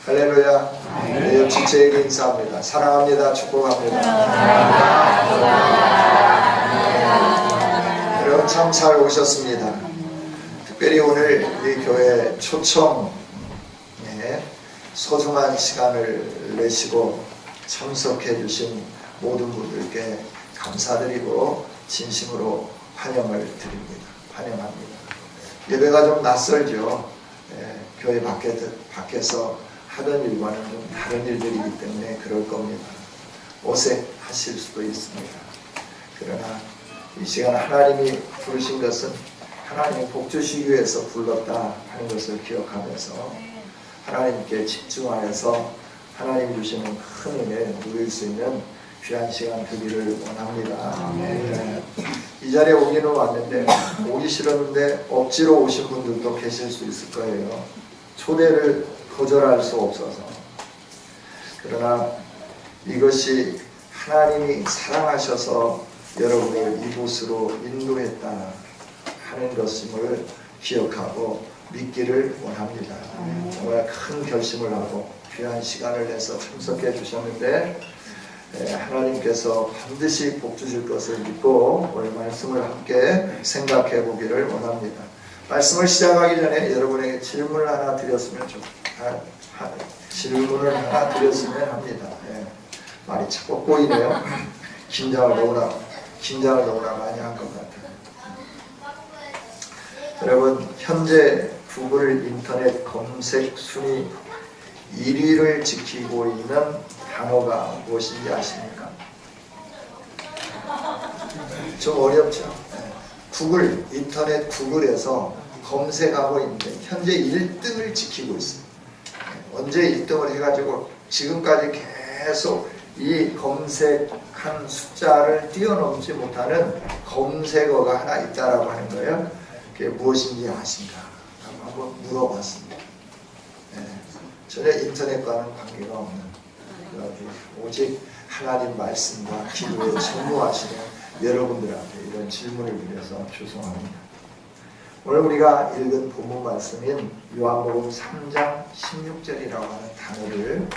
할렐루야. 네, 옆집제에게 인사합니다. 사랑합니다. 축복합니다. 여러분 참 잘 오셨습니다. 특별히 오늘 우리 교회 초청에 소중한 시간을 내시고 참석해 주신 모든 분들께 감사드리고 진심으로 환영을 드립니다. 환영합니다. 예배가 좀 낯설죠. 교회 밖에서 하던 일과는 좀 다른 일들이기 때문에 그럴 겁니다. 어색하실 수도 있습니다. 그러나 이 시간 하나님이 부르신 것은 하나님이 복 주시기 위해서 불렀다 하는 것을 기억하면서 하나님께 집중하여서 하나님 주시는 큰 은혜 누릴 수 있는 귀한 시간 되기를 원합니다. 이 자리에 오기는 왔는데 오기 싫었는데 억지로 오신 분들도 계실 수 있을 거예요. 초대를 거절할 수 없어서. 그러나 이것이 하나님이 사랑하셔서 여러분을 이곳으로 인도했다 하는 것임을 기억하고 믿기를 원합니다. 정말 큰 결심을 하고 귀한 시간을 내서 참석해 주셨는데 하나님께서 반드시 복 주실 것을 믿고 오늘 말씀을 함께 생각해 보기를 원합니다. 말씀을 시작하기 전에 여러분에게 질문을 하나 드렸으면 합니다. 말이 자꾸 꼬이네요. 긴장을 너무나 많이 한 것 같아요. 여러분, 현재 구글 인터넷 검색 순위 1위를 지키고 있는 단어가 무엇인지 아십니까? 좀 어렵죠? 구글, 인터넷 구글에서 검색하고 있는데 현재 1등을 지키고 있어요. 언제 1등을 해가지고 지금까지 계속 이 검색한 숫자를 뛰어넘지 못하는 검색어가 하나 있다라고 하는 거예요. 그게 무엇인지 아십니까? 한번 물어봤습니다. 전혀 인터넷과는 관계가 없는 오직 하나님 말씀과 기도에 전무하시는 여러분들한테 이런 질문을 드려서 죄송합니다. 오늘 우리가 읽은 본문 말씀인 요한복음 3장 16절이라고 하는 단어를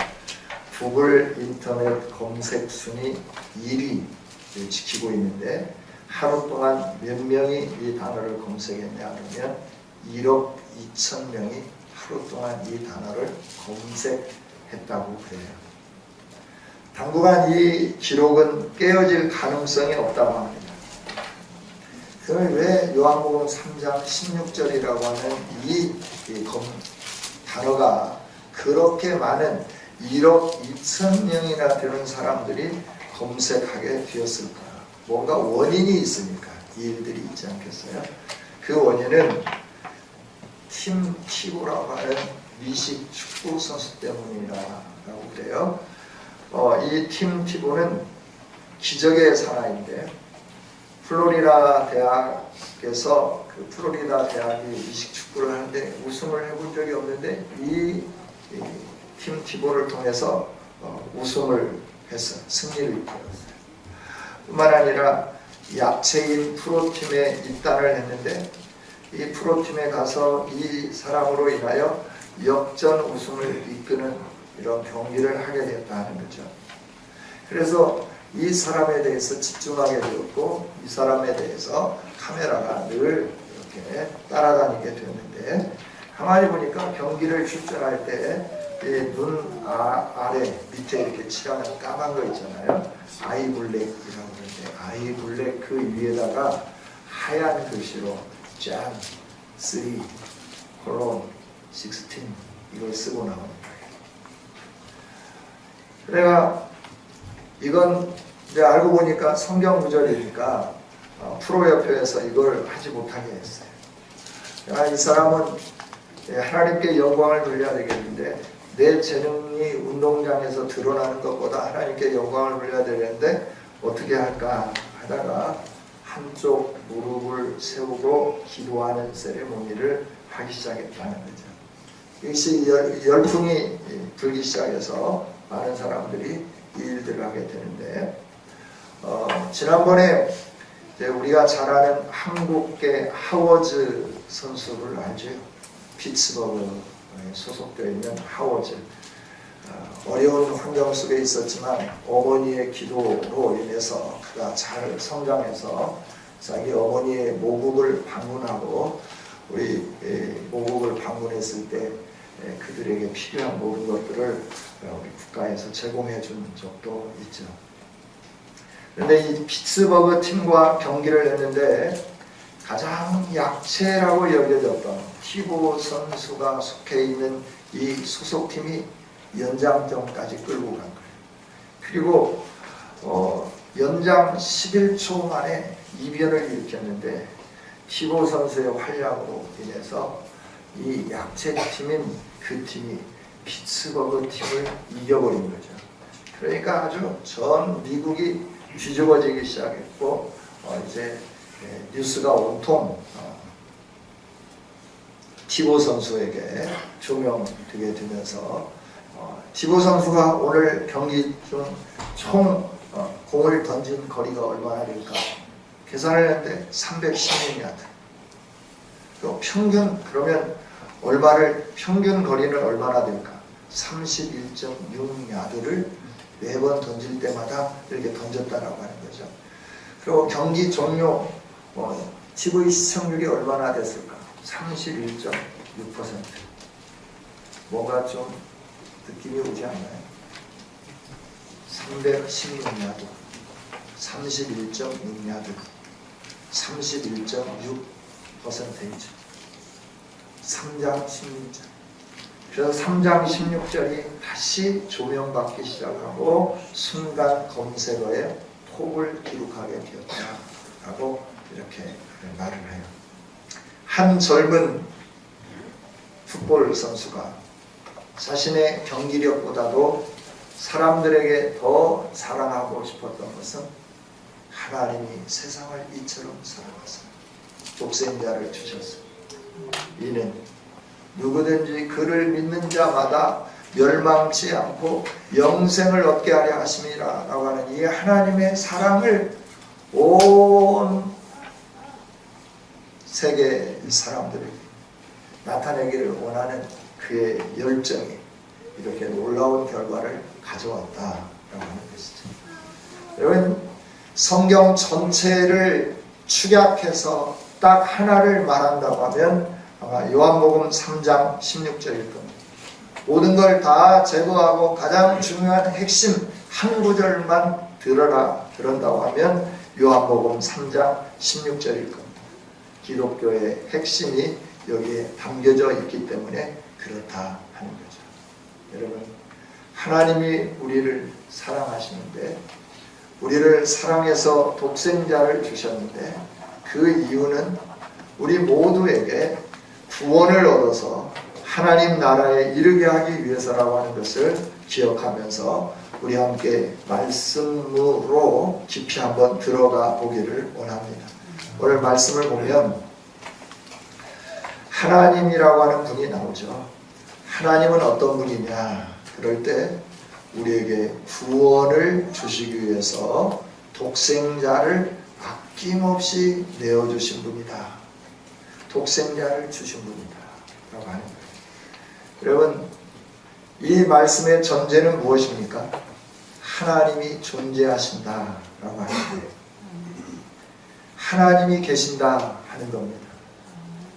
구글 인터넷 검색 순위 1위를 지키고 있는데 하루 동안 몇 명이 이 단어를 검색했냐 하면 1억 2천 명이 하루 동안 이 단어를 검색했다고 그래요. 당분간 이 기록은 깨어질 가능성이 없다고 합니다. 그럼 왜 요한복음 3장 16절이라고 하는 이 단어가 그렇게 많은 1억 2천 명이나 되는 사람들이 검색하게 되었을까? 뭔가 원인이 있으니까 이 일들이 있지 않겠어요? 그 원인은 팀 티보라고 하는 미식 축구 선수 때문이라고 그래요. 이 팀 티보는 기적의 사나이인데 플로리다 대학에서 그 플로리다 대학이 미식 축구를 하는데 우승을 해본 적이 없는데 이 팀 티보를 통해서 우승을 해서 승리를 이끌었어요. 뿐만 아니라 약체인 프로팀에 입단을 했는데 이 프로팀에 가서 이 사람으로 인하여 역전 우승을 이끄는 이런 경기를 하게 되었다는 거죠. 그래서 이 사람에 대해서 집중하게 되었고 이 사람에 대해서 카메라가 늘 이렇게 따라다니게 되었는데 가만히 보니까 경기를 출전할 때 눈 아래 밑에 이렇게 칠하는 까만 거 있잖아요. 아이블랙이라고 그러는데 아이블랙 그 위에다가 하얀 글씨로 짠 3 콜론 16 이걸 쓰고 나옵니다. 내가 이건 이제 알고 보니까 성경 구절이니까 프로협회에서 이걸 하지 못하게 했어요. 이 사람은 하나님께 영광을 돌려야 되겠는데 내 재능이 운동장에서 드러나는 것보다 하나님께 영광을 돌려야 되는데 어떻게 할까 하다가 한쪽 무릎을 세우고 기도하는 세레모니를 하기 시작했다는 거죠. 이것이 열풍이 불기 시작해서 많은 사람들이 이 일들을 하게 되는데 지난번에 우리가 잘 아는 한국계 하워즈 선수를 알죠? 피츠버그에 소속되어 있는 하워즈. 어려운 환경 속에 있었지만 어머니의 기도로 인해서 그가 잘 성장해서 자기 어머니의 모국을 방문하고 우리 모국을 방문했을 때 그들에게 필요한 모든 것들을 우리 국가에서 제공해 준 적도 있죠. 그런데 이 피츠버그 팀과 경기를 했는데 가장 약체라고 여겨졌던 티보 선수가 속해 있는 이 소속팀이 연장전까지 끌고 간 거예요. 그리고 연장 11초 만에 이변을 일으켰는데 티보 선수의 활약으로 인해서 이 약체 팀인 그 팀이 피츠버그 팀을 이겨버린 거죠. 그러니까 아주 전 미국이 뒤집어지기 시작했고 이제 뉴스가 온통 티보 선수에게 조명되게 되면서 티보 선수가 오늘 경기 중 총 공을 던진 거리가 얼마나 될까 계산을 했는데 316야드. 또 평균 그러면 평균 거리는 얼마나 될까? 31.6야드를 매번 던질 때마다 이렇게 던졌다라고 하는 거죠. 그리고 경기 종료 TV 시청률이 얼마나 됐을까? 31.6%. 뭔가 좀 느낌이 오지 않나요? 316야드, 31.6야드, 31.6%이죠. 3장 16절. 그래서 3장 16절이 다시 조명받기 시작하고 순간 검색어에 톱을 기록하게 되었다라고 이렇게 말을 해요. 한 젊은 풋볼 선수가 자신의 경기력보다도 사람들에게 더 사랑하고 싶었던 것은 하나님이 세상을 이처럼 사랑하사 독생자를 주셨습니다. 이는 누구든지 그를 믿는 자마다 멸망치 않고 영생을 얻게 하려 하심이라 라고 하는 이 하나님의 사랑을 온 세계 사람들에게 나타내기를 원하는 그의 열정이 이렇게 놀라운 결과를 가져왔다라고 하는 것이죠. 여러분, 성경 전체를 축약해서 딱 하나를 말한다고 하면 아마 요한복음 3장 16절일 겁니다. 모든 걸 다 제거하고 가장 중요한 핵심 한 구절만 들은다고 하면 요한복음 3장 16절일 겁니다. 기독교의 핵심이 여기에 담겨져 있기 때문에 그렇다 하는 거죠. 여러분, 하나님이 우리를 사랑하시는데 우리를 사랑해서 독생자를 주셨는데 그 이유는 우리 모두에게 구원을 얻어서 하나님 나라에 이르게 하기 위해서라고 하는 것을 기억하면서 우리 함께 말씀으로 깊이 한번 들어가 보기를 원합니다. 오늘 말씀을 보면 하나님이라고 하는 분이 나오죠. 하나님은 어떤 분이냐? 그럴 때 우리에게 구원을 주시기 위해서 독생자를 아낌없이 내어주신 분이다. 독생자를 주신 분이다 라고 하는 거예요. 여러분, 이 말씀의 전제는 무엇입니까? 하나님이 존재하신다 라고 하는 거예요. 하나님이 계신다 하는 겁니다.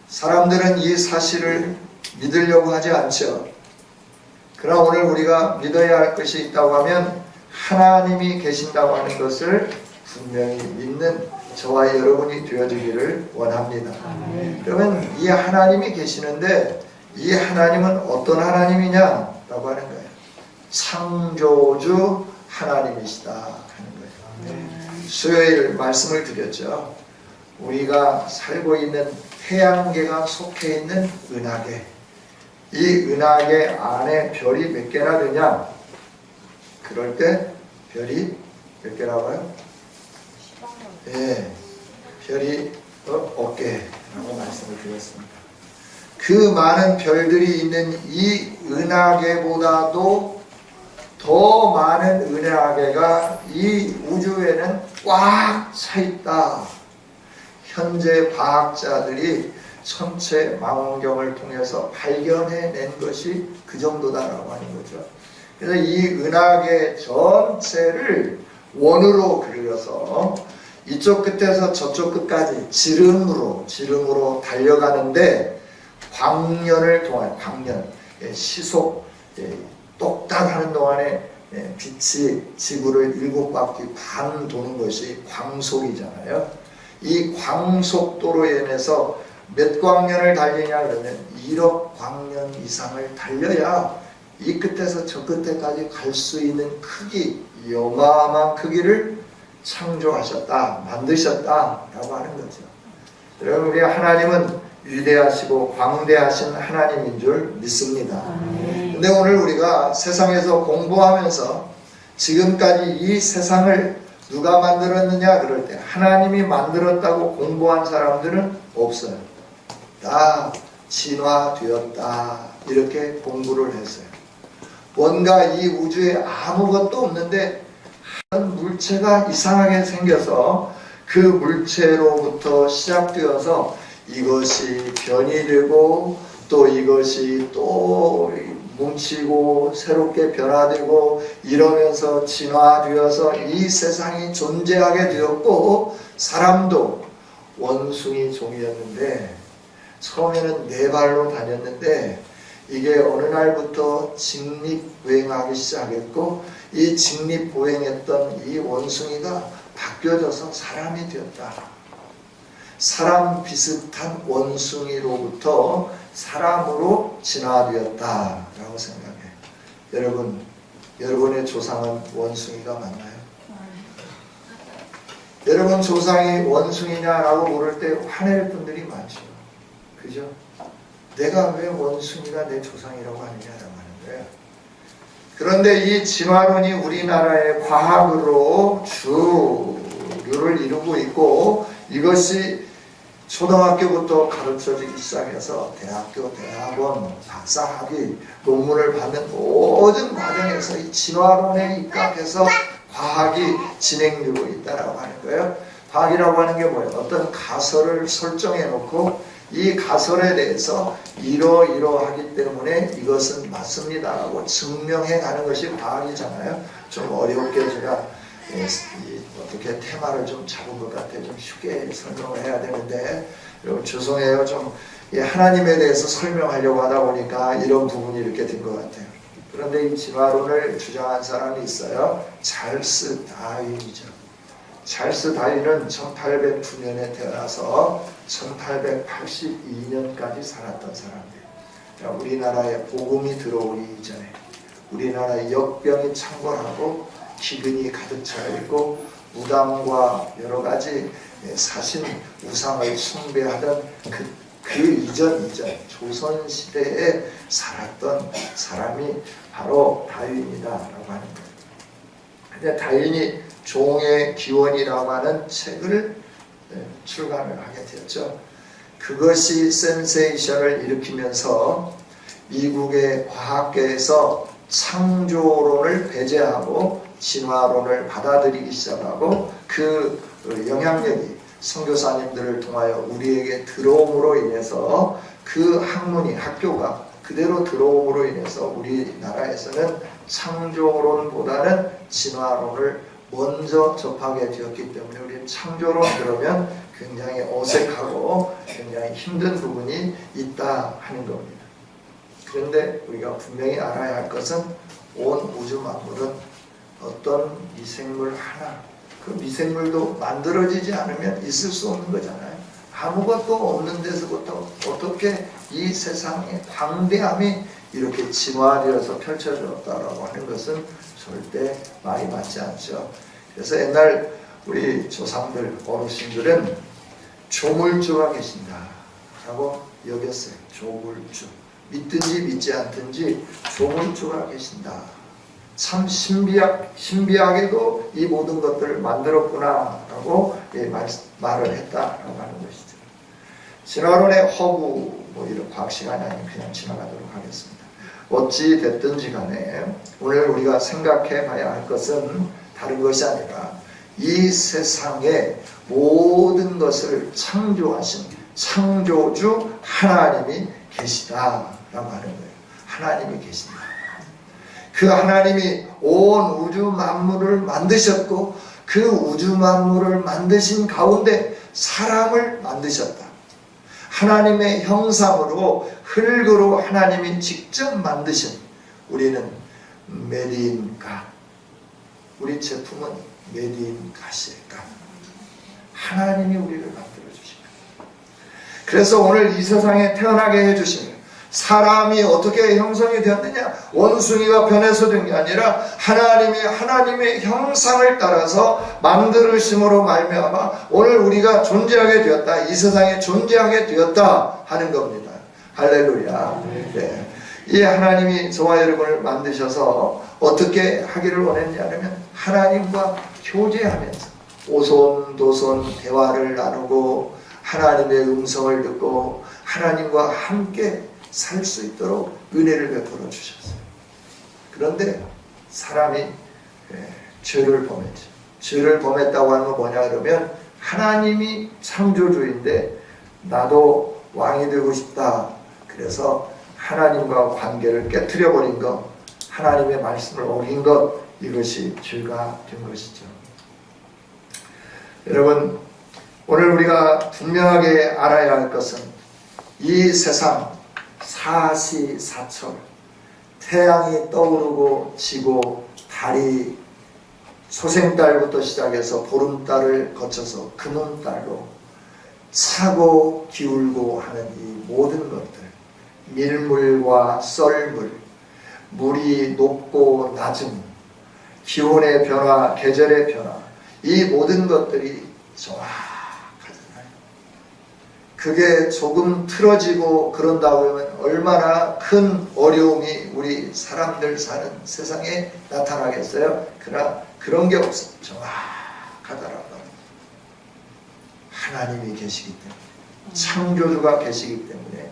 사람들은 이 사실을 믿으려고 하지 않죠. 그러나 오늘 우리가 믿어야 할 것이 있다고 하면 하나님이 계신다고 하는 것을 분명히 믿는 저와 여러분이 되어지기를 원합니다. 그러면 이 하나님이 계시는데 이 하나님은 어떤 하나님이냐라고 하는 거예요. 창조주 하나님이시다 하는 거예요. 수요일 말씀을 드렸죠. 우리가 살고 있는 태양계가 속해 있는 은하계, 이 은하계 안에 별이 몇 개나 되냐? 그럴 때 별이 몇 개라고요? 예, 별이 어깨라고 말씀을 드렸습니다. 그 많은 별들이 있는 이 은하계보다도 더 많은 은하계가 이 우주에는 꽉 차 있다. 현재 과학자들이 천체 망원경을 통해서 발견해낸 것이 그 정도다라고 하는 거죠. 그래서 이 은하계 전체를 원으로 그려서 이쪽 끝에서 저쪽 끝까지 지름으로 달려가는데 광년을 통하여 광년 시속 똑딱하는 동안에 빛이 지구를 7바퀴 반 도는 것이 광속이잖아요. 이 광속도로 인해서 몇 광년을 달리냐 그러면 1억 광년 이상을 달려야 이 끝에서 저 끝에까지 갈 수 있는 크기, 요마한 크기를 창조하셨다, 만드셨다라고 하는 거죠. 여러분, 우리 하나님은 위대하시고 광대하신 하나님인 줄 믿습니다. 근데 오늘 우리가 세상에서 공부하면서 지금까지 이 세상을 누가 만들었느냐 그럴 때 하나님이 만들었다고 공부한 사람들은 없어요. 다 진화되었다 이렇게 공부를 했어요. 뭔가 이 우주에 아무것도 없는데 한 물체가 이상하게 생겨서 그 물체로부터 시작되어서 이것이 변이 되고 또 이것이 또 뭉치고 새롭게 변화되고 이러면서 진화되어서 이 세상이 존재하게 되었고, 사람도 원숭이 종이었는데 처음에는 4발로 다녔는데 이게 어느 날부터 직립보행하기 시작했고, 이 직립보행했던 이 원숭이가 바뀌어져서 사람이 되었다. 사람 비슷한 원숭이로부터 사람으로 진화되었다라고 생각해. 여러분의 조상은 원숭이가 맞나요? 여러분 조상이 원숭이냐라고 물을 때 화낼 분들이 많죠. 그죠? 내가 왜 원숭이가 내 조상이라고 하느냐라고 하는 거예요. 그런데 이 진화론이 우리나라의 과학으로 주류를 이루고 있고, 이것이 초등학교부터 가르쳐지기 시작해서 대학교, 대학원, 박사학위, 논문을 받는 모든 과정에서 이 진화론에 입각해서 과학이 진행되고 있다고 하는 거예요. 과학이라고 하는 게 뭐예요? 어떤 가설을 설정해 놓고 이 가설에 대해서 이러이러하기 때문에 이것은 맞습니다라고 증명해 가는 것이 과학이잖아요. 좀 어렵게 제가 어떻게 테마를 좀 잡은 것 같아요. 좀 쉽게 설명을 해야 되는데, 여러분 죄송해요. 좀 하나님에 대해서 설명하려고 하다 보니까 이런 부분이 이렇게 된 것 같아요. 그런데 이 진화론을 주장한 사람이 있어요. 찰스 다윈이죠. 찰스 다윈은 1809년에 태어나서 1882년까지 살았던 사람이에요. 우리나라에 복음이 들어오기 이전에 우리나라에 역병이 창궐하고 기근이 가득 차 있고 무당과 여러 가지 사신 우상을 숭배하던 그 이전 조선 시대에 살았던 사람이 바로 다윈이다라고 하는 거예요. 근데 다윈이 종의 기원이라고 하는 책을 출간을 하게 되었죠. 그것이 센세이션을 일으키면서 미국의 과학계에서 창조론을 배제하고 진화론을 받아들이기 시작하고, 그 영향력이 선교사님들을 통하여 우리에게 들어옴으로 인해서 그 학교가 그대로 들어옴으로 인해서 우리나라에서는 창조론보다는 진화론을 먼저 접하게 되었기 때문에 우리는 창조론 그러면 굉장히 어색하고 굉장히 힘든 부분이 있다 하는 겁니다. 그런데 우리가 분명히 알아야 할 것은 온 우주 만물은 어떤 미생물 하나, 그 미생물도 만들어지지 않으면 있을 수 없는 거잖아요. 아무것도 없는 데서부터 어떻게 이 세상의 광대함이 이렇게 진화되어서 펼쳐졌다라고 하는 것은 절대 말이 맞지 않죠. 그래서 옛날 우리 조상들, 어르신들은 조물주가 계신다라고 여겼어요. 조물주. 믿든지 믿지 않든지 조물주가 계신다. 참 신비하게도 이 모든 것들을 만들었구나라고 말을 했다라고 하는 것이죠. 진화론의 허구, 이런 과학 시간이 아니면 그냥 지나가도록 하겠습니다. 어찌 됐든지 간에 오늘 우리가 생각해 봐야 할 것은 다른 것이 아니라 이 세상의 모든 것을 창조하신 창조주 하나님이 계시다라고 하는 거예요. 하나님이 계신다. 그 하나님이 온 우주 만물을 만드셨고 그 우주 만물을 만드신 가운데 사람을 만드셨다. 하나님의 형상으로 흙으로 하나님이 직접 만드신 우리는 메디인 갓. 우리 제품은 메디인 갓이에요. 갓. 하나님이 우리를 만들어 주신 거예요. 그래서 오늘 이 세상에 태어나게 해주신 거예요. 사람이 어떻게 형성이 되었느냐? 원숭이가 변해서 된 게 아니라 하나님의 형상을 따라서 만들으심으로 말미암아 오늘 우리가 존재하게 되었다. 이 세상에 존재하게 되었다 하는 겁니다. 할렐루야. 네. 이 하나님이 저와 여러분을 만드셔서 어떻게 하기를 원했냐면 하나님과 교제하면서 오손도손 대화를 나누고 하나님의 음성을 듣고 하나님과 함께 살 수 있도록 은혜를 베풀어 주셨어요. 그런데 사람이 죄를 범했죠. 죄를 범했다고 하는 건 뭐냐 그러면 하나님이 창조주인데 나도 왕이 되고 싶다. 그래서 하나님과 관계를 깨트려 버린 것, 하나님의 말씀을 어긴 것, 이것이 죄가 된 것이죠. 여러분, 오늘 우리가 분명하게 알아야 할 것은 이 세상 사시사철, 태양이 떠오르고 지고 달이 소생달부터 시작해서 보름달을 거쳐서 금음달로 차고 기울고 하는 이 모든 것들, 밀물과 썰물, 물이 높고 낮음, 기온의 변화, 계절의 변화, 이 모든 것들이 정확하잖아요. 그게 조금 틀어지고 그런다고 하면 얼마나 큰 어려움이 우리 사람들 사는 세상에 나타나겠어요? 그러나 그런 게 없어요. 정확하다라고. 하나님이 계시기 때문에, 창조주가 계시기 때문에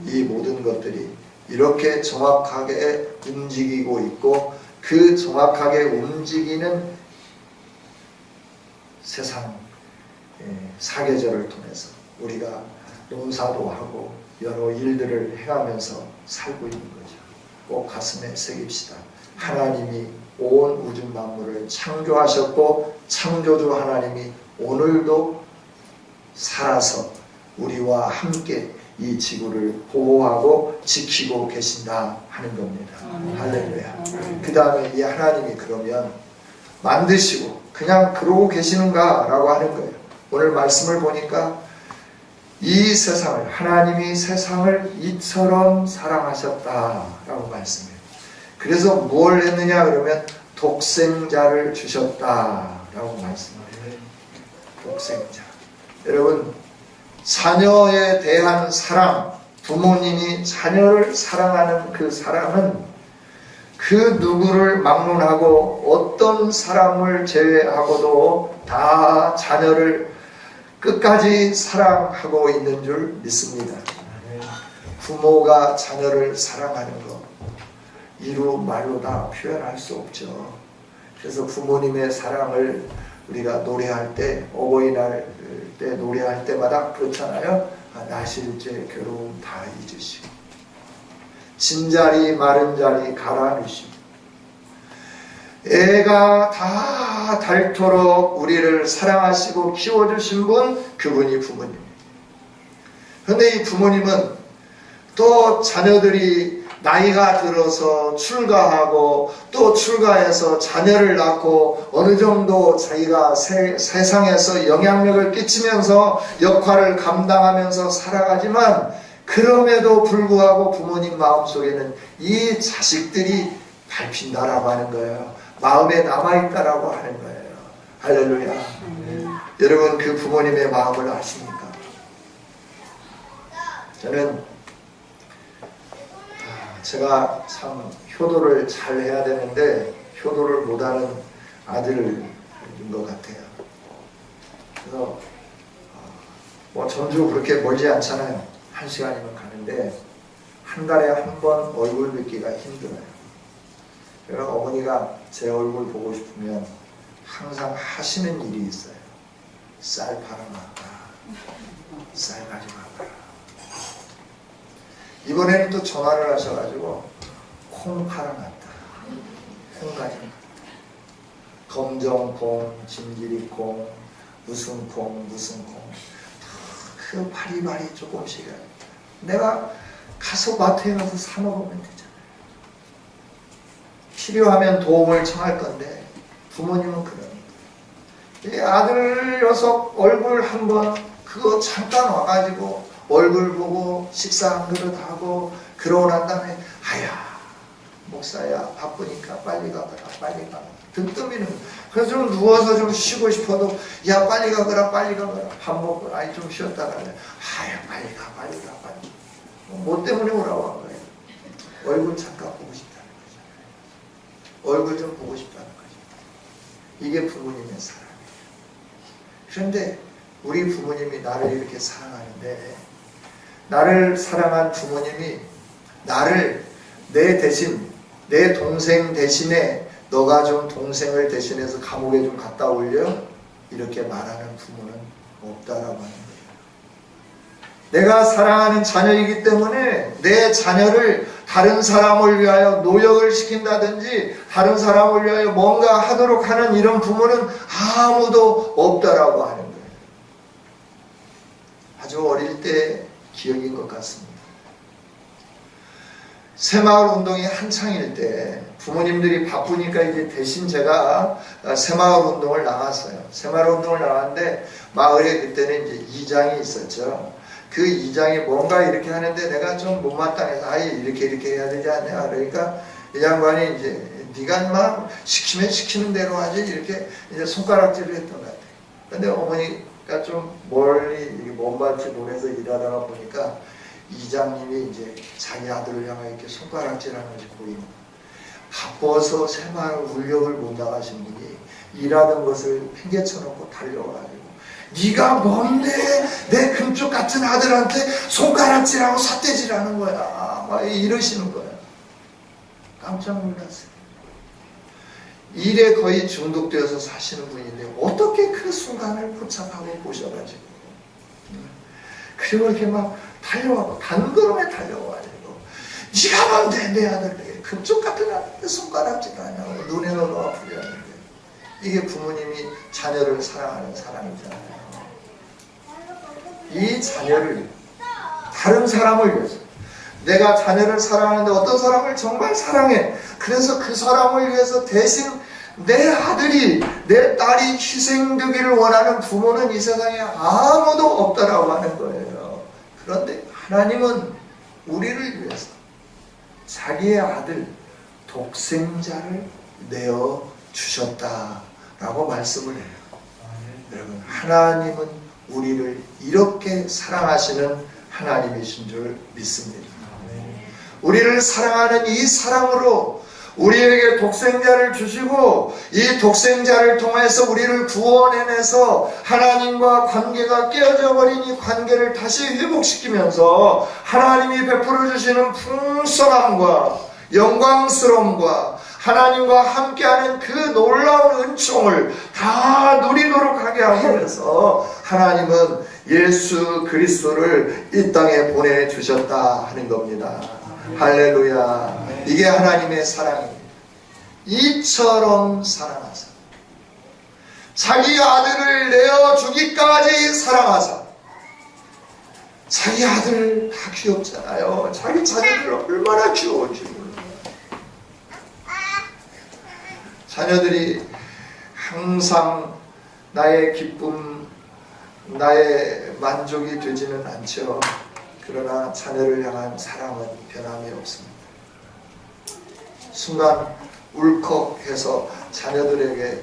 이 모든 것들이 이렇게 정확하게 움직이고 있고, 그 정확하게 움직이는 세상 사계절을 통해서 우리가 농사도 하고 여러 일들을 해가면서 살고 있는 거죠. 꼭 가슴에 새깁시다. 하나님이 온 우주 만물을 창조하셨고 창조주 하나님이 오늘도 살아서 우리와 함께 이 지구를 보호하고 지키고 계신다 하는 겁니다. 할렐루야. 그 다음에 이 하나님이 그러면 만드시고 그냥 그러고 계시는가 라고 하는 거예요. 오늘 말씀을 보니까 이 세상을, 하나님이 세상을 이처럼 사랑하셨다라고 말씀해요. 그래서 뭘 했느냐 그러면 독생자를 주셨다라고 말씀해요. 독생자. 여러분, 자녀에 대한 사랑, 부모님이 자녀를 사랑하는 그 사랑은 그 누구를 막론하고 어떤 사람을 제외하고도 다 자녀를 끝까지 사랑하고 있는 줄 믿습니다. 부모가 자녀를 사랑하는 것 이루 말로 다 표현할 수 없죠. 그래서 부모님의 사랑을 우리가 노래할 때, 어버이날 때 노래할 때마다 그렇잖아요. 나실제 괴로움 다 잊으시고 진자리 마른 자리 갈아누시고 애가 다 닳도록 우리를 사랑하시고 키워주신 분, 그분이 부모님이에요. 그런데 이 부모님은 또 자녀들이 나이가 들어서 출가하고 또 출가해서 자녀를 낳고 어느 정도 자기가 세상에서 영향력을 끼치면서 역할을 감당하면서 살아가지만 그럼에도 불구하고 부모님 마음속에는 이 자식들이 밟힌다라고 하는 거예요. 마음에 남아있다라고 하는 거예요. 할렐루야. 여러분, 그 부모님의 마음을 아십니까? 저는 제가 참 효도를 잘 해야 되는데 효도를 못하는 아들인 것 같아요. 그래서 뭐 전주 그렇게 멀지 않잖아요. 1시간이면 가는데 한 달에 한 번 얼굴 뵙기가 힘들어요. 그래서 어머니가 제 얼굴 보고 싶으면 항상 하시는 일이 있어요. 쌀 팔아놔라. 쌀 가져가라. 이번에는 또 전화를 하셔가지고 콩 팔아놨다. 검정콩, 진기리콩, 무슨 콩, 그 바리바리 조금씩 내가 가서 마트에 가서 사 먹으면 되잖아요. 필요하면 도움을 청할 건데 부모님은 그러니까 이 아들 녀석 얼굴 한번 그거 잠깐 와가지고 얼굴 보고 식사 한 그릇 하고 그러고 난 다음에 아야 목사야 바쁘니까 빨리 가거라 빨리 가거라 등 떠미는 거야. 그래서 좀 누워서 좀 쉬고 싶어도 야 빨리 가거라 빨리 가거라 밥 먹고 아니 좀 쉬었다 갈래 아야 빨리 가 뭐 때문에 오라고 한 거예요? 얼굴 잠깐 보고 싶다는 거죠. 얼굴 좀 보고 싶다는 거죠. 이게 부모님의 사랑이에요. 그런데 우리 부모님이 나를 이렇게 사랑하는데 나를 사랑한 부모님이 나를 내 대신 내 동생 대신에 너가 좀 동생을 대신해서 감옥에 좀 갔다 올려? 이렇게 말하는 부모는 없다라고 하는 거예요. 내가 사랑하는 자녀이기 때문에 내 자녀를 다른 사람을 위하여 노역을 시킨다든지 다른 사람을 위하여 뭔가 하도록 하는 이런 부모는 아무도 없다라고 하는 거예요. 아주 어릴 때 기억인 것 같습니다. 새마을 운동이 한창일 때 부모님들이 바쁘니까 이제 대신 제가 새마을 운동을 나갔어요. 새마을 운동을 나갔는데 마을에 그때는 이제 이장이 있었죠. 그 이장이 뭔가 이렇게 하는데 내가 좀 못마땅해서 아예 이렇게 해야 되지 않냐. 그러니까 이 양반이 이제 네가 막 시키면 시키는 대로 하지 이렇게 이제 손가락질을 했던 것 같아요. 근데 어머니가 좀 멀리 먼발치 논에서 일하다가 보니까 이장님이 이제 자기 아들을 향해 이렇게 손가락질하는 것이 보입니다. 바빠서 새마을 울력을 못 나가신 분이 일하던 것을 팽개쳐놓고 달려와가지고 네가 뭔데 내 금쪽 같은 아들한테 손가락질하고 삿대질하는 거야 막 이러시는 거야. 깜짝 놀랐어요. 일에 거의 중독되어서 사시는 분인데 어떻게 그 순간을 포착하고 보셔가지고 그리고 이렇게 막 달려와고 단걸음에 달려와가지고 네가 뭔데 내 아들 금쪽 같은 아들한테 손가락질하냐고 눈에 넣어 아프게 하는데 이게 부모님이 자녀를 사랑하는 사랑이잖아요. 이 자녀를 다른 사람을 위해서 내가 자녀를 사랑하는데 어떤 사람을 정말 사랑해. 그래서 그 사람을 위해서 대신 내 아들이 내 딸이 희생되기를 원하는 부모는 이 세상에 아무도 없다라고 하는 거예요. 그런데 하나님은 우리를 위해서 자기의 아들 독생자를 내어주셨다라고 말씀을 해요. 여러분 하나님은 우리를 이렇게 사랑하시는 하나님이신 줄 믿습니다. 우리를 사랑하는 이 사랑으로 우리에게 독생자를 주시고 이 독생자를 통해서 우리를 구원해내서 하나님과 관계가 깨어져 버린 이 관계를 다시 회복시키면서 하나님이 베풀어 주시는 풍성함과 영광스러움과 하나님과 함께하는 그 놀라운 은총을 다 누리도록 하게 하기 위해서 하나님은 예수 그리스도를 이 땅에 보내주셨다 하는 겁니다. 할렐루야. 이게 하나님의 사랑입니다. 이처럼 사랑하사 자기 아들을 내어주기까지 사랑하사 자기 아들 다 귀엽잖아요. 자기 자녀들 얼마나 귀여운지 몰라요. 자녀들이 항상 나의 기쁨, 나의 만족이 되지는 않죠. 그러나 자녀를 향한 사랑은 변함이 없습니다. 순간 울컥해서 자녀들에게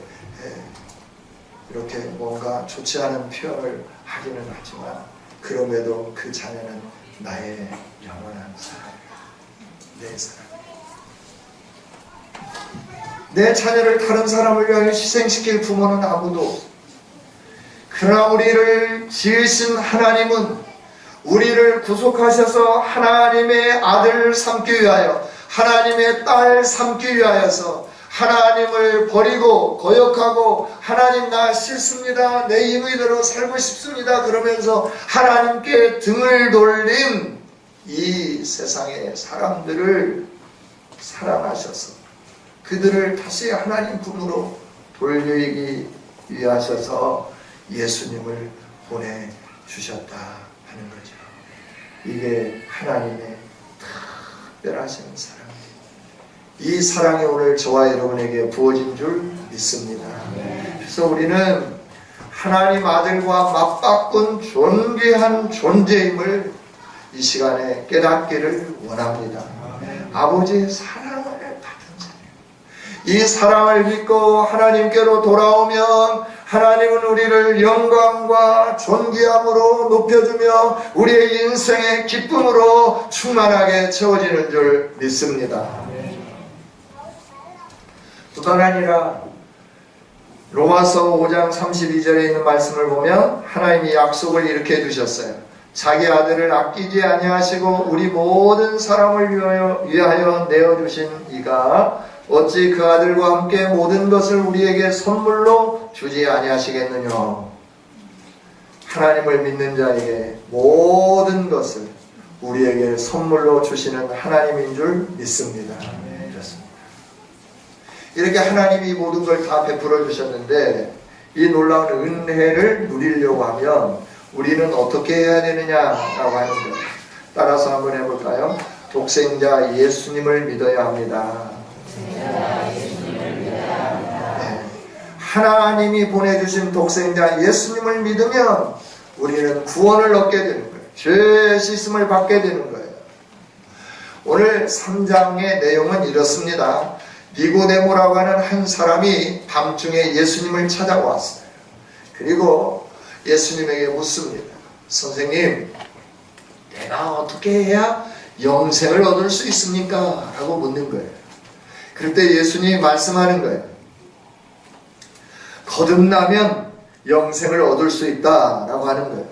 이렇게 뭔가 좋지 않은 표현을 하기는 하지만 그럼에도 그 자녀는 나의 영원한 사랑이에요. 내 사랑. 내 자녀를 다른 사람을 위하여 희생시킬 부모는 아무도 없습니다. 그러나 우리를 지으신 하나님은 우리를 구속하셔서 하나님의 아들 삼기 위하여 하나님의 딸 삼기 위하여서 하나님을 버리고 거역하고 하나님 나 싫습니다. 내 임의대로 살고 싶습니다. 그러면서 하나님께 등을 돌린 이 세상의 사람들을 사랑하셔서 그들을 다시 하나님 품으로 돌리기 위하셔서 예수님을 보내주셨다 하는 거죠. 이게 하나님의 특별하신 사랑입니다. 이 사랑이 오늘 저와 여러분에게 부어진 줄 믿습니다. 그래서 우리는 하나님 아들과 맞바꾼 존귀한 존재임을 이 시간에 깨닫기를 원합니다. 아버지의 사랑을 받은 자예요. 이 사랑을 믿고 하나님께로 돌아오면 하나님은 우리를 영광과 존귀함으로 높여주며 우리의 인생의 기쁨으로 충만하게 채워지는 줄 믿습니다. 뿐만 아니라 로마서 5장 32절에 있는 말씀을 보면 하나님이 약속을 이렇게 해두셨어요. 자기 아들을 아끼지 아니하시고 우리 모든 사람을 위하여 내어주신 이가 어찌 그 아들과 함께 모든 것을 우리에게 선물로 주지 아니하시겠느냐. 하나님을 믿는 자에게 모든 것을 우리에게 선물로 주시는 하나님인 줄 믿습니다. 그렇습니다. 이렇게 하나님이 모든 걸 다 베풀어 주셨는데 이 놀라운 은혜를 누리려고 하면 우리는 어떻게 해야 되느냐라고 하는 거예요. 따라서 한번 해볼까요? 독생자 예수님을 믿어야 합니다. 네. 하나님이 보내주신 독생자 예수님을 믿으면 우리는 구원을 얻게 되는 거예요. 죄 씻음을 받게 되는 거예요. 오늘 3장의 내용은 이렇습니다. 니고데모라고 하는 한 사람이 밤중에 예수님을 찾아왔어요. 그리고 예수님에게 묻습니다. 선생님, 내가 어떻게 해야 영생을 얻을 수 있습니까? 라고 묻는 거예요. 그럴 때 예수님이 말씀하는 거예요. 거듭나면 영생을 얻을 수 있다 라고 하는 거예요.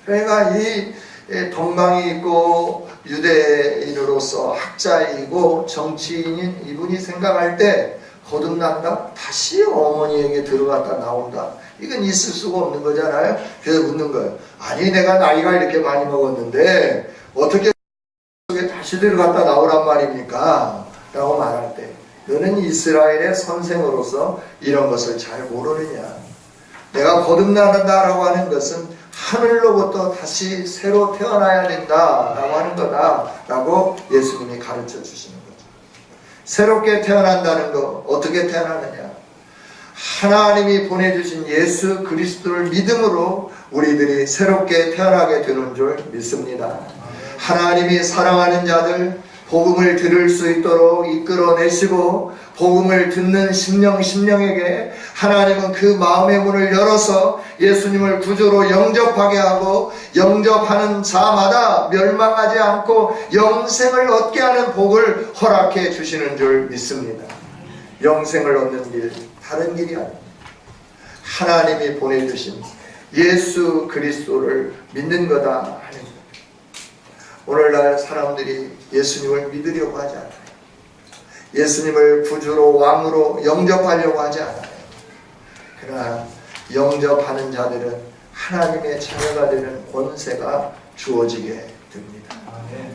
그러니까 이 동방이 있고 유대인으로서 학자이고 정치인인 이분이 생각할 때 거듭난다? 다시 어머니에게 들어갔다 나온다? 이건 있을 수가 없는 거잖아요. 그래서 묻는 거예요. 아니 내가 나이가 이렇게 많이 먹었는데 어떻게 다시 들어갔다 나오란 말입니까? 라고 말할 때 너는 이스라엘의 선생으로서 이런 것을 잘 모르느냐. 내가 거듭난다라고 하는 것은 하늘로부터 다시 새로 태어나야 된다라고 하는 거다라고 예수님이 가르쳐 주시는 거죠. 새롭게 태어난다는 거 어떻게 태어나느냐. 하나님이 보내주신 예수 그리스도를 믿음으로 우리들이 새롭게 태어나게 되는 줄 믿습니다. 하나님이 사랑하는 자들 복음을 들을 수 있도록 이끌어내시고 복음을 듣는 심령에게 하나님은 그 마음의 문을 열어서 예수님을 구주로 영접하게 하고 영접하는 자마다 멸망하지 않고 영생을 얻게 하는 복을 허락해 주시는 줄 믿습니다. 영생을 얻는 길 다른 길이 아닙니다. 하나님이 보내주신 예수 그리스도를 믿는 거다 하는 것. 오늘날 사람들이 예수님을 믿으려고 하지 않아요. 예수님을 구주로 왕으로 영접하려고 하지 않아요. 그러나 영접하는 자들은 하나님의 자녀가 되는 권세가 주어지게 됩니다.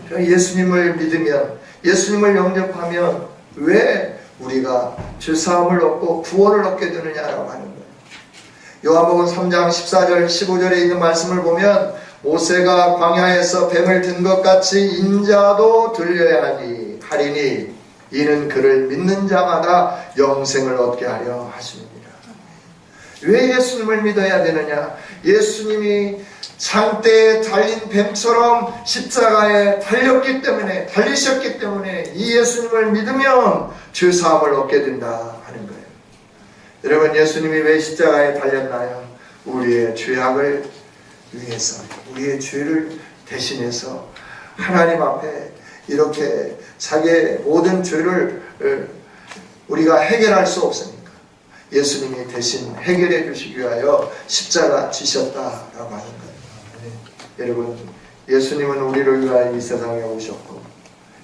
그러니까 예수님을 믿으면 예수님을 영접하면 왜 우리가 죄사함을 얻고 구원을 얻게 되느냐라고 하는 거예요. 요한복음 3장 14절 15절에 있는 말씀을 보면 모세가 광야에서 뱀을 든 것 같이 인자도 들려야 하리니 이는 그를 믿는 자마다 영생을 얻게 하려 하십니다. 왜 예수님을 믿어야 되느냐? 예수님이 창대에 달린 뱀처럼 십자가에 달리셨기 때문에 이 예수님을 믿으면 죄사함을 얻게 된다 하는 거예요. 여러분, 예수님이 왜 십자가에 달렸나요? 우리의 죄악을 위해서, 우리의 죄를 대신해서 하나님 앞에 이렇게 자기의 모든 죄를 우리가 해결할 수 없으니까 예수님이 대신 해결해 주시기 위하여 십자가 지셨다라고 하는 거예요. 여러분, 예수님은 우리를 위하여 이 세상에 오셨고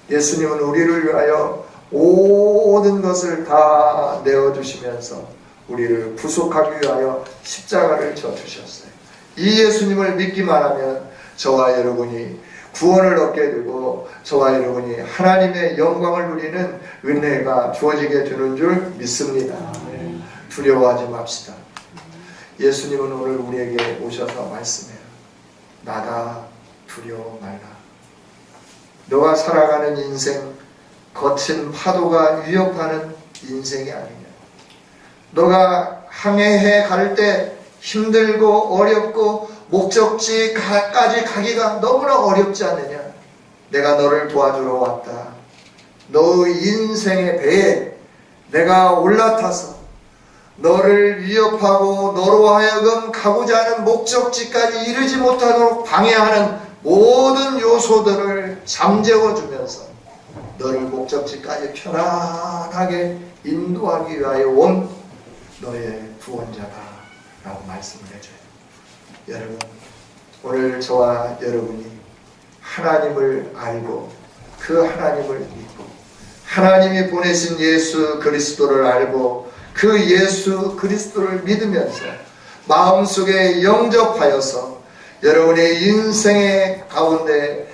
예수님은 우리를 위하여 모든 것을 다 내어주시면서 우리를 구속하기 위하여 십자가를 져주셨어요. 이 예수님을 믿기만 하면 저와 여러분이 구원을 얻게 되고 저와 여러분이 하나님의 영광을 누리는 은혜가 주어지게 되는 줄 믿습니다. 두려워하지 맙시다. 예수님은 오늘 우리에게 오셔서 말씀해요. 나다, 두려워 말라. 너가 살아가는 인생, 거친 파도가 위협하는 인생이 아니냐. 너가 항해해 갈 때 힘들고 어렵고 목적지까지 가기가 너무나 어렵지 않느냐. 내가 너를 도와주러 왔다. 너의 인생의 배에 내가 올라타서 너를 위협하고 너로 하여금 가고자 하는 목적지까지 이르지 못하도록 방해하는 모든 요소들을 잠재워주면서 너를 목적지까지 편안하게 인도하기 위하여 온 너의 구원자다 라고 말씀을 해줘요. 여러분, 오늘 저와 여러분이 하나님을 알고 그 하나님을 믿고 하나님이 보내신 예수 그리스도를 알고 그 예수 그리스도를 믿으면서 마음속에 영접하여서 여러분의 인생의 가운데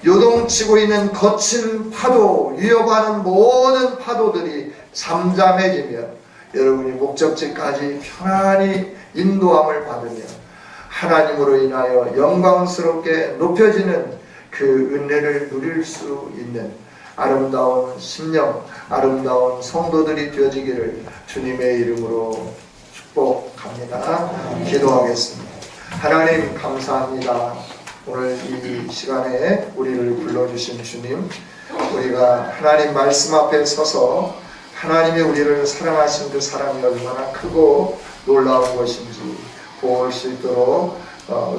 요동치고 있는 거친 파도, 위협하는 모든 파도들이 잠잠해지면 여러분이 목적지까지 편안히 인도함을 받으며 하나님으로 인하여 영광스럽게 높여지는 그 은혜를 누릴 수 있는 아름다운 심령, 아름다운 성도들이 되어지기를 주님의 이름으로 축복합니다. 기도하겠습니다. 하나님 감사합니다. 오늘 이 시간에 우리를 불러주신 주님, 우리가 하나님 말씀 앞에 서서 하나님이 우리를 사랑하신 그 사랑이 얼마나 크고 놀라운 것인지 볼 수 있도록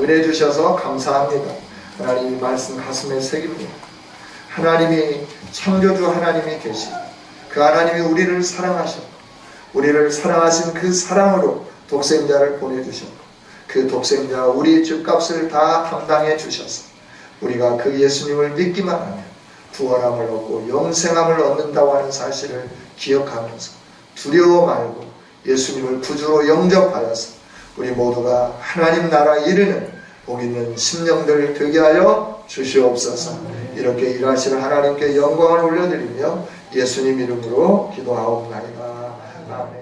은혜 주셔서 감사합니다. 하나님 말씀 가슴에 새깁니다. 하나님이 창조주 하나님이 계시고 그 하나님이 우리를 사랑하셨고 우리를 사랑하신 그 사랑으로 독생자를 보내주셨고 그 독생자 우리 죗값을 다 담당해 주셔서 우리가 그 예수님을 믿기만 하면 구원함을 얻고 영생함을 얻는다고 하는 사실을 기억하면서 두려워 말고 예수님을 구주로 영접하여서 우리 모두가 하나님 나라 이르는 복 있는 심령들 되게 하여 주시옵소서. 이렇게 일하시는 하나님께 영광을 올려드리며 예수님 이름으로 기도하옵나이다. 아멘.